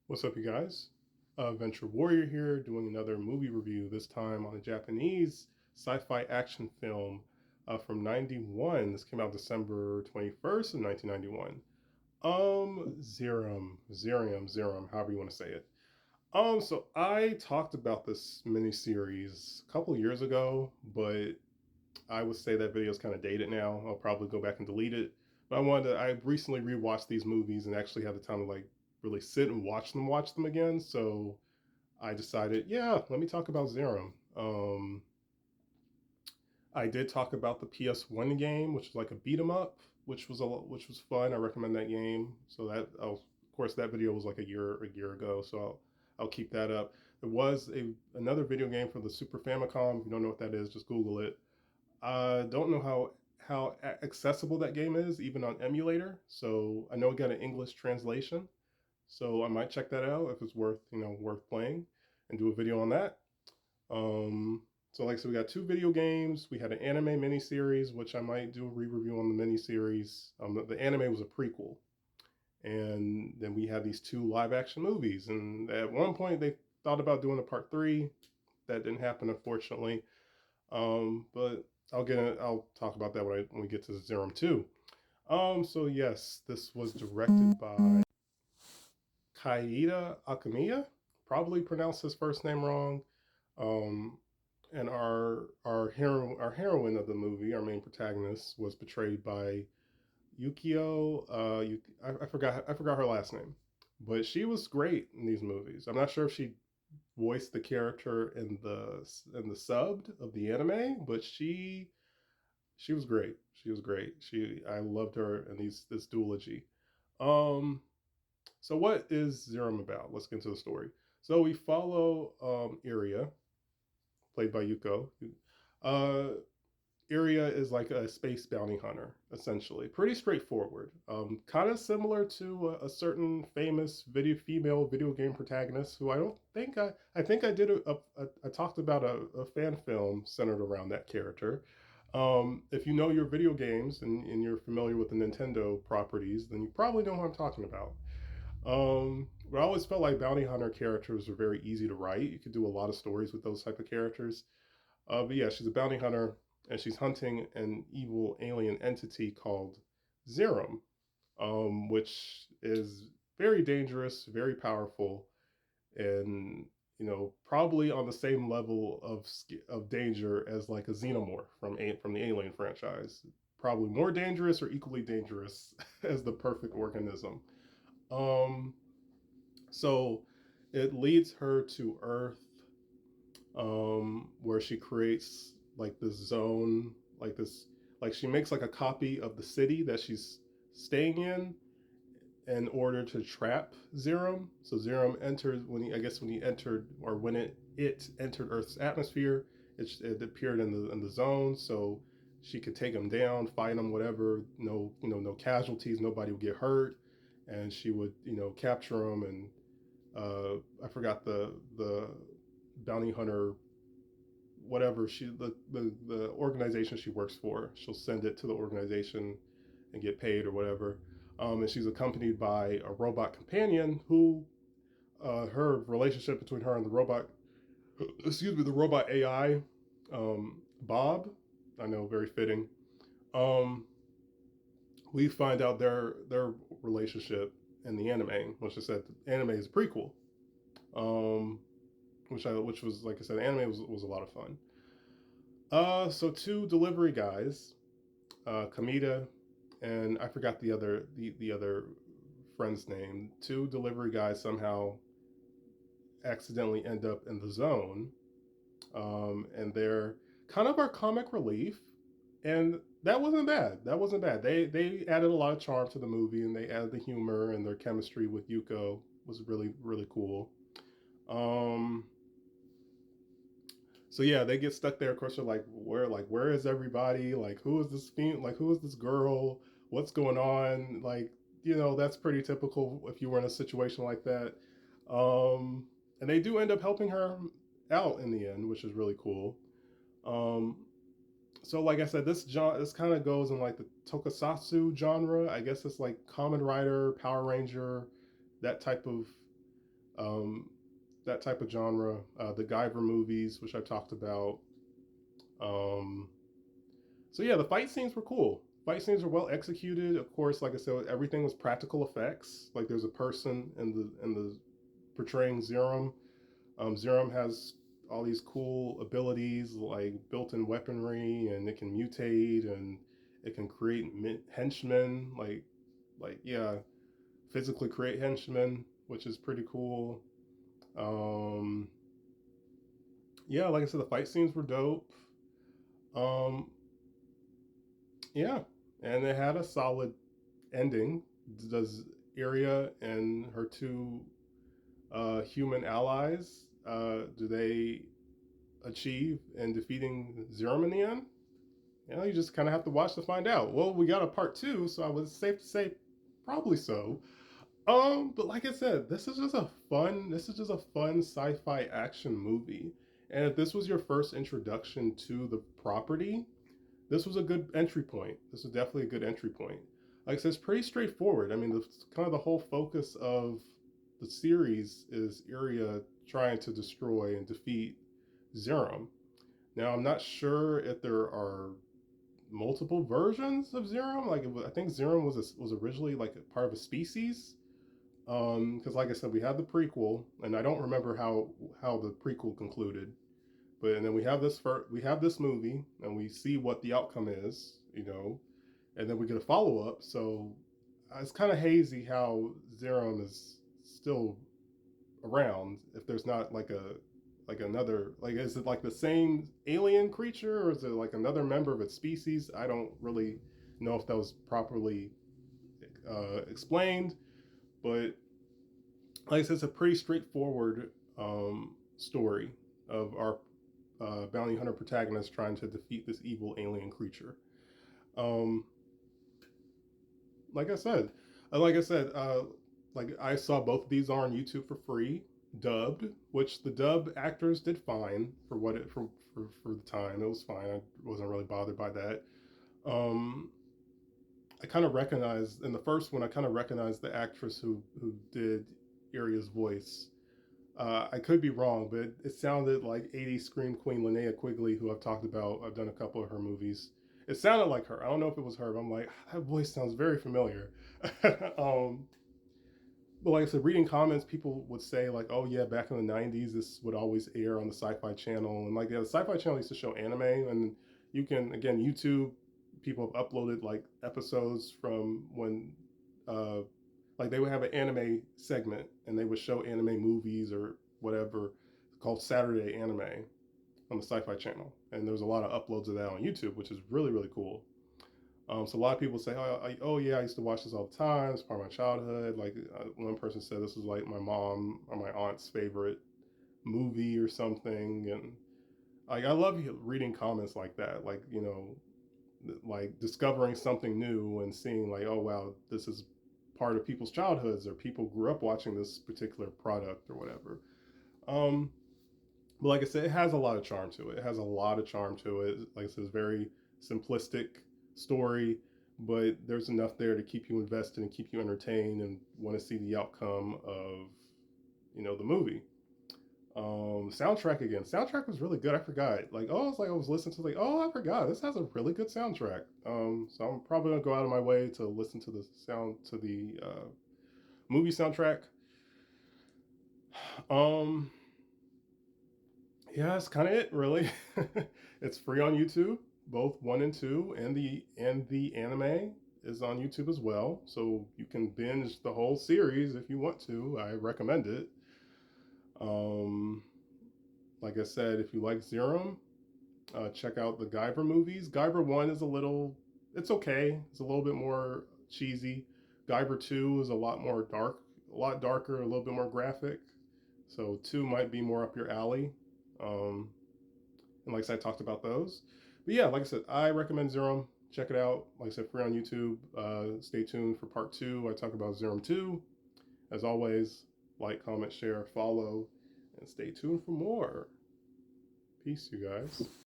What's up, you guys? Venture Warrior here, doing another movie review, this time on a Japanese sci-fi action film from 91. This came out December 21st of 1991. Zeiram, however you want to say it. So I talked about this miniseries a couple years ago, but I would say that video is kind of dated now. I'll probably go back and delete it. But I recently rewatched these movies and actually had the time to like really sit and watch them again. So I decided, yeah, let me talk about Zeiram. I did talk about the PS1 game, which is like a beat 'em up, which was fun. I recommend that game. So of course, that video was like a year ago. So I'll keep that up. There was another video game for the Super Famicom. If you don't know what that is, just Google it. I don't know how accessible that game is, even on emulator. So I know it got an English translation. So I might check that out if it's worth playing, and do a video on that. So like I said, we got two video games. We had an anime miniseries, which I might do a re-review on the miniseries. The anime was a prequel, and then we had these two live-action movies. And at one point, they thought about doing a part three. That didn't happen, unfortunately. But I'll talk about that when we get to Zerum 2. So yes, this was directed by Kaida Akamiya. Probably pronounced his first name wrong. Um, and our heroine of the movie, our main protagonist, was portrayed by Yukio. I forgot her last name, but she was great in these movies. I'm not sure if she voiced the character in the subbed of the anime, but she was great. She was great. I loved her in this duology. Um, so what is Zerum about? Let's get into the story. So we follow Iria, played by Yuko. Uh, Iria is like a space bounty hunter, essentially. Pretty straightforward. Kind of similar to a certain famous female video game protagonist who I don't think I think I did I talked about a fan film centered around that character. If you know your video games and you're familiar with the Nintendo properties, then you probably know what I'm talking about. But I always felt like bounty hunter characters are very easy to write. You could do a lot of stories with those type of characters. But yeah, she's a bounty hunter and she's hunting an evil alien entity called Zeiram, which is very dangerous, very powerful, and probably on the same level of danger as like a xenomorph from the Alien franchise. Probably more dangerous or equally dangerous as the perfect organism. Um, so it leads her to Earth, where she creates like this zone, like she makes like a copy of the city that she's staying in order to trap Zeiram. So Zeiram enters when he entered, or when it entered Earth's atmosphere, it appeared in the zone. So she could take him down, fight him, whatever. No casualties, nobody would get hurt, and she would capture him. And I forgot the bounty hunter, whatever the organization she works for. She'll send it to the organization and get paid or whatever. And she's accompanied by a robot companion who, her relationship between her and the robot, excuse me, the robot AI, Bob. I know, very fitting. Um, we find out their relationship in the anime, which I said the anime is a prequel. Um, which was, like I said, the anime was a lot of fun. So two delivery guys, Kamita, and I forgot the other friend's name. Two delivery guys somehow accidentally end up in the zone, and they're kind of our comic relief, and that wasn't bad. That wasn't bad. They added a lot of charm to the movie, and they added the humor, and their chemistry with Yuko was really really cool. Um, so yeah, they get stuck there. Of course, they're where is everybody? Like, who is this like, who is this girl? What's going on? Like, that's pretty typical if you were in a situation like that. And they do end up helping her out in the end, which is really cool. Um, so like I said, this kind of goes in like the tokusatsu genre. I guess it's like Kamen Rider, Power Ranger, that type of Um, that type of genre. The Guyver movies, which I talked about. Um, so yeah, the fight scenes were cool. Fight scenes were well executed. Of course, like I said, everything was practical effects. Like there's a person in the portraying Zeiram. Zeiram has all these cool abilities like built-in weaponry, and it can mutate, and it can create henchmen. Like yeah, physically create henchmen, which is pretty cool. Um, yeah, like I said, the fight scenes were dope. Um, yeah, and it had a solid ending. Does Iria and her two human allies do they achieve in defeating Zeiram in the end? You know, you just kind of have to watch to find out. Well, we got a part two, so I was safe to say probably so. But like I said, this is just a fun sci-fi action movie. And if this was your first introduction to the property, this was a good entry point. This is definitely a good entry point. Like I said, it's pretty straightforward. I mean, kind of the whole focus of the series is Iria trying to destroy and defeat Zeiram. Now, I'm not sure if there are multiple versions of Zeiram. I think Zeiram was originally like a part of a species. Because like I said, we had the prequel, and I don't remember how the prequel concluded. But and then we have this movie, and we see what the outcome is, and then we get a follow up. So it's kind of hazy how Zeiram is still around if there's not like another, like, is it like the same alien creature, or is it like another member of its species? I don't really know if that was properly explained, but like I said, it's a pretty straightforward story of our bounty hunter protagonist trying to defeat this evil alien creature. Um, like I said, like I said, like I saw both of these are on YouTube for free, dubbed, which the dub actors did fine for what it for the time. It was fine. I wasn't really bothered by that. Um, I kind of recognized in the first one. I kind of recognized the actress who did Aria's voice. I could be wrong, but it sounded like 80s scream queen Linnea Quigley, who I've talked about. I've done a couple of her movies. It sounded like her. I don't know if it was her, but I'm like, that voice sounds very familiar. um, but like I said, reading comments, people would say like, "Oh yeah, back in the '90s, this would always air on the Sci-Fi Channel," and like yeah, the Sci-Fi Channel used to show anime, and you can again YouTube. People have uploaded like episodes from when, uh, like they would have an anime segment, and they would show anime movies or whatever called Saturday Anime on the Sci-Fi Channel, and there's a lot of uploads of that on YouTube, which is really really cool. So a lot of people say, oh yeah, I used to watch this all the time. It's part of my childhood. Like one person said, this was like my mom or my aunt's favorite movie or something. And like I love reading comments like that. Like like discovering something new and seeing like, oh wow, this is part of people's childhoods, or people grew up watching this particular product or whatever. Um, but like I said, it has a lot of charm to it. It has a lot of charm to it. Like I said, it's very simplistic story, but there's enough there to keep you invested and keep you entertained and want to see the outcome of the movie. Soundtrack again. Soundtrack was really good. I forgot. Like, oh, it's like I was listening to like, oh, I forgot. This has a really good soundtrack. So I'm probably gonna go out of my way to listen to the movie soundtrack. Um, yeah, that's kind of it, really. It's free on YouTube, both one and two, and the anime is on YouTube as well, so you can binge the whole series if you want to. I recommend it. Um, like I said, if you like Zeiram, check out the Guyver movies. Guyver one is it's okay. It's a little bit more cheesy. Guyver two is a lot darker, a little bit more graphic. So two might be more up your alley. Um, and like I said, I talked about those. But yeah, like I said, I recommend Zeiram. Check it out. Like I said, free on YouTube. Stay tuned for part two. I talk about Zeiram 2. As always, like, comment, share, follow, and stay tuned for more. Peace, you guys.